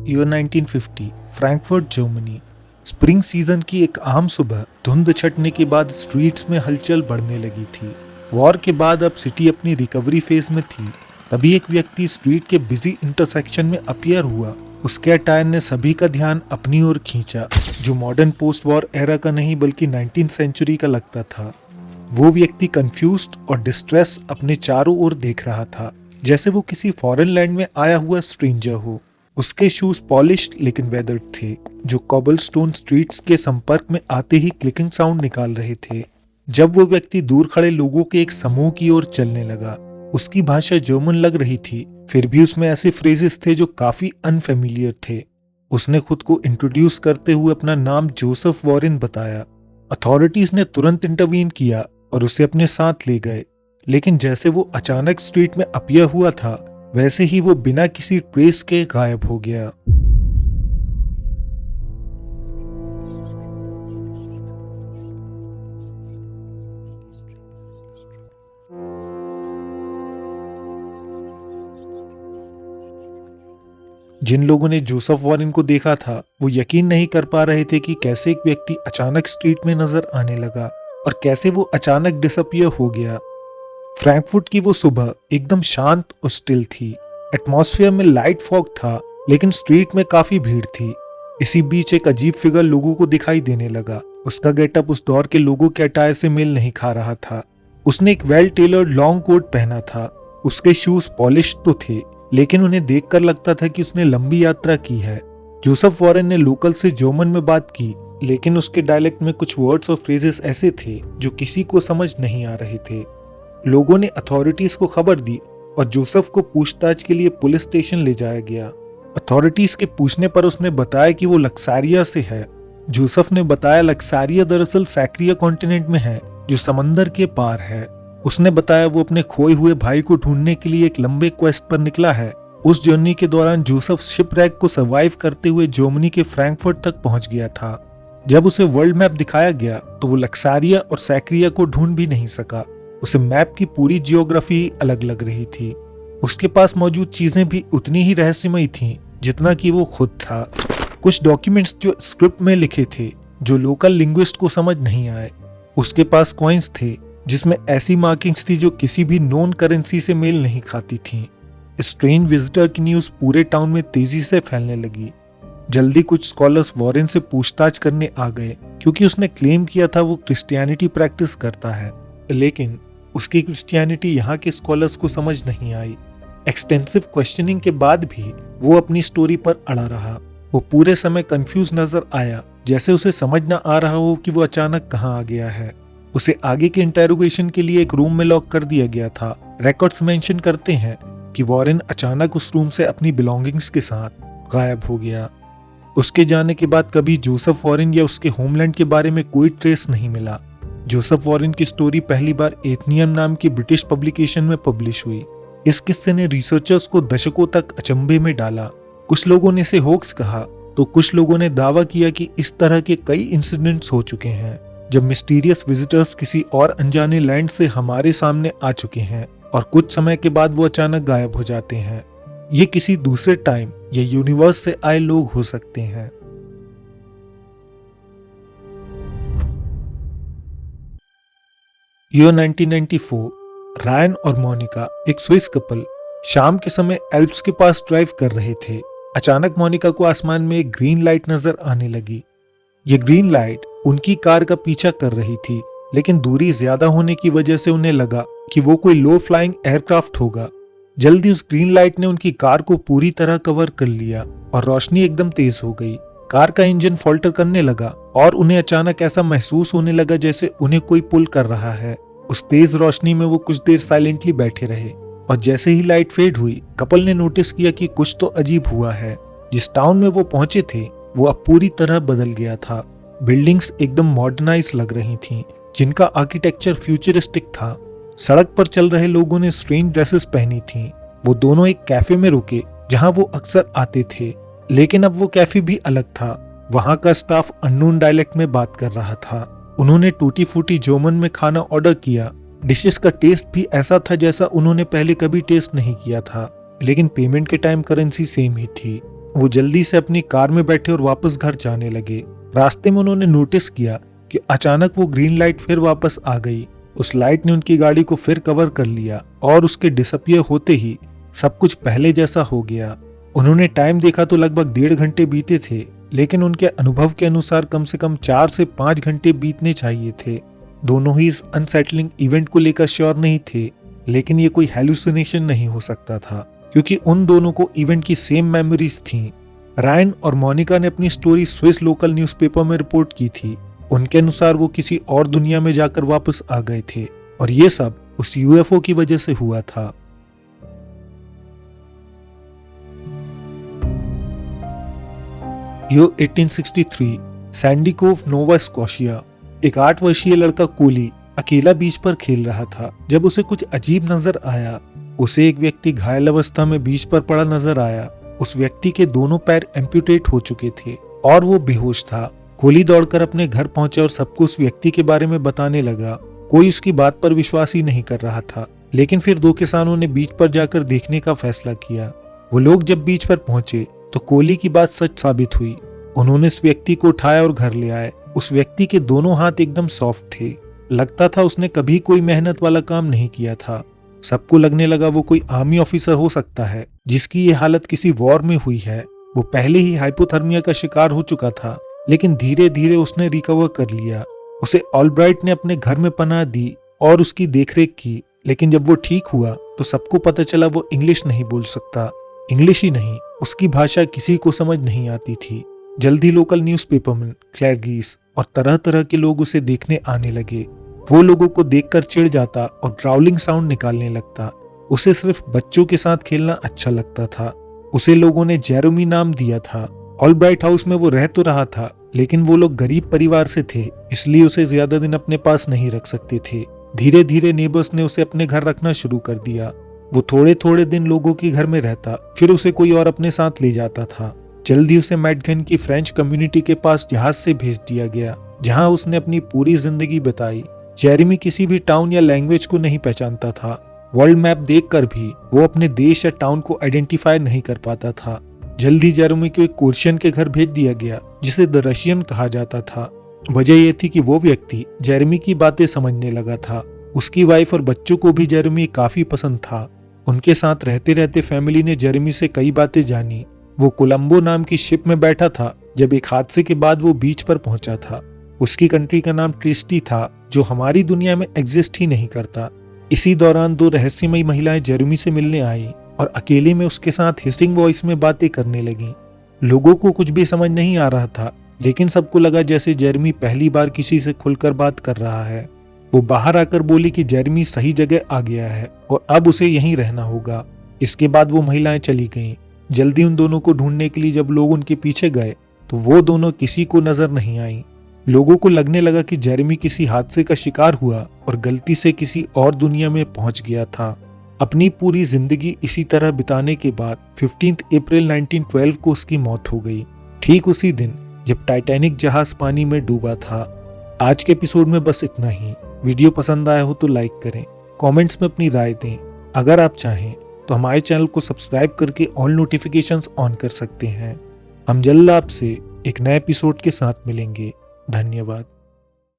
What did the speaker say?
Year 1950, Frankfurt Germany. Spring season की एक आम सुबह धुंध छटने के बाद स्ट्रीट्स में हलचल बढ़ने लगी थी। वॉर के बाद अब सिटी अपनी रिकवरी फेज में थी। तभी एक व्यक्ति स्ट्रीट के बिजी इंटरसेक्शन में अपीयर हुआ। उसके अटायर ने सभी का ध्यान अपनी ओर खींचा, जो मॉडर्न पोस्ट वॉर एरा का नहीं बल्कि 19th सेंचुरी का लगता था। वो व्यक्ति कंफ्यूज्ड और डिस्ट्रेस अपने चारों ओर देख रहा था, जैसे वो किसी फॉरेन लैंड में आया हुआ स्ट्रेंजर हो। उसके शूज पॉलिश्ड लेकिन वेदर्ड थे, जो कॉबलस्टोन स्ट्रीट्स के संपर्क में आते ही क्लिकिंग साउंड निकाल रहे थे। जब वो व्यक्ति दूर खड़े लोगों के एक समूह की ओर चलने लगा, उसकी भाषा जर्मन लग रही थी, फिर भी उसमें ऐसे फ्रेजेस थे जो काफी अनफेमिलियर थे। उसने खुद को इंट्रोड्यूस करते हुए अपना नाम जोसेफ वॉरेन बताया। अथॉरिटीज ने तुरंत इंटरवीन किया और उसे अपने साथ ले गए, लेकिन जैसे वो अचानक स्ट्रीट में अपीयर हुआ था, वैसे ही वो बिना किसी ट्रेस के गायब हो गया। जिन लोगों ने जोसेफ वॉरेन को देखा था, वो यकीन नहीं कर पा रहे थे कि कैसे एक व्यक्ति अचानक स्ट्रीट में नजर आने लगा और कैसे वो अचानक डिसअपियर हो गया। फ्रैंकफर्ट की वो सुबह एकदम शांत और स्टिल थी। एटमॉस्फेयर में लाइट फॉग था, लेकिन स्ट्रीट में काफी भीड़ थी। इसी बीच एक अजीब फिगर लोगों को दिखाई देने लगा। उसका गेटअप उस दौर के लोगों के अटायर से मेल नहीं खा रहा था। उसने एक वेल टेलर्ड लॉन्ग कोट पहना था। उसके शूज पॉलिश तो थे, लेकिन उन्हें देखकर लगता था कि उसने लंबी यात्रा की है। जोसेफ वॉरेन ने लोकल से जर्मन में बात की, लेकिन उसके डायलेक्ट में कुछ वर्ड्स और फ्रेजेस ऐसे थे जो किसी को समझ नहीं आ रहे थे। लोगों ने अथॉरिटीज को खबर दी और जोसेफ को पूछताछ के लिए पुलिस स्टेशन ले जाया गया। अथॉरिटीज के पूछने पर उसने बताया कि वो लक्सारिया से है। जोसेफ ने बताया लक्सारिया दरअसल सैक्रिया कॉन्टिनेंट में है, जो समंदर के पार है। उसने बताया वो अपने खोए हुए भाई को ढूंढने के लिए एक लंबे क्वेस्ट पर निकला है। उस जर्नी के दौरान जोसेफ शिपरैक को सर्वाइव करते हुए जर्मनी के फ्रैंकफर्ट तक पहुंच गया था। जब उसे वर्ल्ड मैप दिखाया गया तो वो लक्सारिया और सैक्रिया को ढूंढ भी नहीं सका। उसे मैप की पूरी जियोग्राफी अलग लग रही थी। उसके पास मौजूद चीजें भी उतनी ही रहस्यमयी थीं जितना कि वो खुद था। कुछ डॉक्यूमेंट्स जो स्क्रिप्ट में लिखे थे, जो लोकल लिंग्विस्ट को समझ नहीं आए। उसके पास कॉइन्स थे जिसमें ऐसी मार्किंग्स थी जो किसी भी नॉन करेंसी से मेल नहीं खाती थीं। स्ट्रेंज विजिटर की न्यूज पूरे टाउन में तेजी से फैलने लगी। जल्दी कुछ स्कॉलर्स वॉरेन से पूछताछ करने आ गए, क्योंकि उसने क्लेम किया था वो क्रिश्चियनिटी प्रैक्टिस करता है, लेकिन उसकी क्रिश्चियनिटी यहाँ के स्कॉलर्स को समझ नहीं आई। एक्सटेंसिव क्वेश्चनिंग के बाद भी वो अपनी स्टोरी पर अड़ा रहा। वो पूरे समय कंफ्यूज नजर आया, जैसे उसे समझ न आ रहा हो कि वो अचानक कहाँ आ गया है। उसे आगे के इंटेरोगेशन के लिए एक रूम में लॉक कर दिया गया था। रिकॉर्ड्स मेंशन करते हैं कि वॉरेन अचानक उस रूम से अपनी बिलोंगिंग्स के साथ गायब हो गया। उसके जाने के बाद कभी जोसेफ वॉरेन या उसके होमलैंड के बारे में कोई ट्रेस नहीं मिला। जोसेफ वॉरेन की स्टोरी पहली बार एथनियम नाम की ब्रिटिश पब्लिकेशन में पब्लिश हुई। इस किस्से ने रिसर्चर्स को दशकों तक अचंभे में डाला। कुछ लोगों ने इसे होक्स कहा, तो कुछ लोगों ने दावा किया कि इस तरह के कई इंसिडेंट्स हो चुके हैं, जब मिस्टीरियस विजिटर्स किसी और अनजाने लैंड से हमारे सामने आ चुके हैं और कुछ समय के बाद वो अचानक गायब हो जाते हैं। ये किसी दूसरे टाइम या यूनिवर्स से आए लोग हो सकते हैं। ईयर 1994, रायन और मोनिका, एक स्विस कपल, शाम के समय एल्प्स के पास ड्राइव कर रहे थे। अचानक मोनिका को आसमान में एक ग्रीन लाइट नजर आने लगी। ये ग्रीन लाइट उनकी कार का पीछा कर रही थी, लेकिन दूरी ज्यादा होने की वजह से उन्हें लगा कि वो कोई लो फ्लाइंग एयरक्राफ्ट होगा। जल्दी उस ग्रीन लाइट ने उनकी कार को पूरी तरह कवर कर लिया और रोशनी एकदम तेज हो गई। कार का इंजन फॉल्टर करने लगा और उन्हें अचानक ऐसा महसूस होने लगा जैसे उन्हें कोई पुल कर रहा है। उस तेज रोशनी में वो कुछ देर साइलेंटली बैठे रहे और जैसे ही लाइट फेड हुई, कपल ने नोटिस किया कि कुछ तो अजीब हुआ है। जिस टाउन में वो पहुंचे थे वो अब पूरी तरह बदल गया था। बिल्डिंग्स एकदम मॉडर्नाइज लग रही थीं, जिनका आर्किटेक्चर फ्यूचरिस्टिक था। सड़क पर चल रहे लोगों ने स्ट्रेंज ड्रेसेस पहनी थीं। वो दोनों एक कैफे में रुके जहां वो अक्सर आते थे, लेकिन अब वो कैफे भी अलग था। वहां का स्टाफ अननोन डायलेक्ट में बात कर रहा था। उन्होंने टूटी फूटी जर्मन में खाना ऑर्डर किया। डिशेस का टेस्ट भी ऐसा था जैसा उन्होंने पहले कभी टेस्ट नहीं किया था, लेकिन पेमेंट के टाइम करेंसी सेम ही थी। वो जल्दी से अपनी कार में बैठे और वापस घर जाने लगे। रास्ते में उन्होंने नोटिस किया कि अचानक वो ग्रीन लाइट फिर वापस आ गई। उस लाइट ने उनकी गाड़ी को फिर कवर कर लिया और उसके डिसअपियर होते ही सब कुछ पहले जैसा हो गया। उन्होंने टाइम देखा तो लगभग 1.5 घंटे बीते थे, लेकिन उनके अनुभव के अनुसार कम से कम 4 से 5 घंटे बीतने चाहिए थे। दोनों ही इस अनसेटलिंग इवेंट को लेकर श्योर नहीं थे, लेकिन ये कोई हेलुसिनेशन नहीं हो सकता था क्योंकि उन दोनों को इवेंट की सेम मेमोरीज थीं। रायन और मोनिका ने अपनी स्टोरी स्विस लोकल न्यूज़पेपर में रिपोर्ट की थी। उनके अनुसार वो किसी और दुनिया में जाकर वापस आ गए थे और ये सब उस यूएफओ की वजह से हुआ था। यो 1863 सैंडी कोव, नोवा स्कॉशिया। एक 8 वर्षीय लड़का कोली अकेला बीच पर खेल रहा था जब उसे कुछ अजीब नजर आया। उसे एक व्यक्ति घायल अवस्था में बीच पर पड़ा नजर आया। उस व्यक्ति के दोनों पैर एम्पुटेट हो चुके थे और वो बेहोश था। कोली दौड़कर अपने घर पहुंचा और सबको उस व्यक्ति के बारे में बताने लगा। कोई उसकी बात पर विश्वास ही नहीं कर रहा था, लेकिन फिर 2 किसानों ने बीच पर जाकर देखने का फैसला किया। वो लोग जब बीच पर पहुंचे तो कोली की बात सच साबित हुई। उन्होंने उस व्यक्ति को उठाया और घर ले आए। उस व्यक्ति के दोनों हाथ एकदम सॉफ्ट थे। लगता था उसने कभी कोई मेहनत वाला काम नहीं किया था। सबको लगने लगा वो कोई आर्मी ऑफिसर हो सकता है जिसकी ये हालत किसी वॉर में हुई है। वो पहले ही हाइपोथर्मिया का शिकार हो चुका था, लेकिन धीरे धीरे उसने रिकवर कर लिया। उसे ऑलब्राइट ने अपने घर में पनाह दी और उसकी देखरेख की, लेकिन जब वो ठीक हुआ तो सबको पता चला वो इंग्लिश नहीं बोल सकता। इंग्लिश ही नहीं, उसकी भाषा किसी को समझ नहीं आती थी। जल्दी लोकल न्यूज़पेपरमैन, क्लैरगीस और तरह तरह के लोग उसे देखने आने लगे। वो लोगों को देखकर चिढ़ जाता और ग्राउलिंग साउंड निकालने लगता। उसे सिर्फ बच्चों के साथ खेलना अच्छा लगता था। उसे लोगों ने जेरेमी नाम दिया था। ऑलब्राइट हाउस में वो रह तो रहा था, लेकिन वो लोग गरीब परिवार से थे, इसलिए उसे ज्यादा दिन अपने पास नहीं रख सकते थे। धीरे धीरे नेबर्स ने उसे अपने घर रखना शुरू कर दिया। वो थोड़े थोड़े दिन लोगों के घर में रहता, फिर उसे कोई और अपने साथ ले जाता था। जल्दी उसे मैडगन की फ्रेंच कम्युनिटी के पास जहाज से भेज दिया गया, जहां उसने अपनी पूरी जिंदगी बिताई। जेरेमी किसी भी टाउन या लैंग्वेज को नहीं पहचानता था। वर्ल्ड मैप देखकर भी वो अपने देश या टाउन को आइडेंटिफाई नहीं कर पाता था। जल्दी जेरेमी को एक कोर्शियन के घर भेज दिया गया जिसे द रशियन कहा जाता था। वजह यह थी कि वो व्यक्ति जेरेमी की बातें समझने लगा था। उसकी वाइफ और बच्चों को भी जेरेमी काफी पसंद था। उनके साथ रहते रहते फैमिली ने जेरेमी से कई बातें जानी। वो कोलंबो नाम की शिप में बैठा था जब एक हादसे के बाद वो बीच पर पहुंचा था। उसकी कंट्री का नाम ट्रिस्टी था, जो हमारी दुनिया में एग्जिस्ट ही नहीं करता। इसी दौरान 2 रहस्यमयी महिलाएं जेरेमी से मिलने आई और अकेले में उसके साथ हिसिंग वॉइस में बातें करने लगीं। लोगों को कुछ भी समझ नहीं आ रहा था, लेकिन सबको लगा जैसे जेरेमी पहली बार किसी से खुलकर बात कर रहा है। वो बाहर आकर बोली कि जेरेमी सही जगह आ गया है और अब उसे यहीं रहना होगा। इसके बाद वो महिलाएं चली गईं। जल्दी उन दोनों को ढूंढने के लिए जब लोग उनके पीछे गए तो वो दोनों किसी को नजर नहीं आई। लोगों को लगने लगा कि जेरेमी किसी हादसे का शिकार हुआ और गलती से किसी और दुनिया में पहुंच गया था। अपनी पूरी जिंदगी इसी तरह बिताने के बाद 15 अप्रैल 1912 को उसकी मौत हो गई, ठीक उसी दिन जब टाइटैनिक जहाज पानी में डूबा था। आज के एपिसोड में बस इतना ही। वीडियो पसंद आया हो तो लाइक करें, कमेंट्स में अपनी राय दें। अगर आप चाहें तो हमारे चैनल को सब्सक्राइब करके ऑल नोटिफिकेशंस ऑन कर सकते हैं। हम जल्द आपसे एक नए एपिसोड के साथ मिलेंगे। धन्यवाद।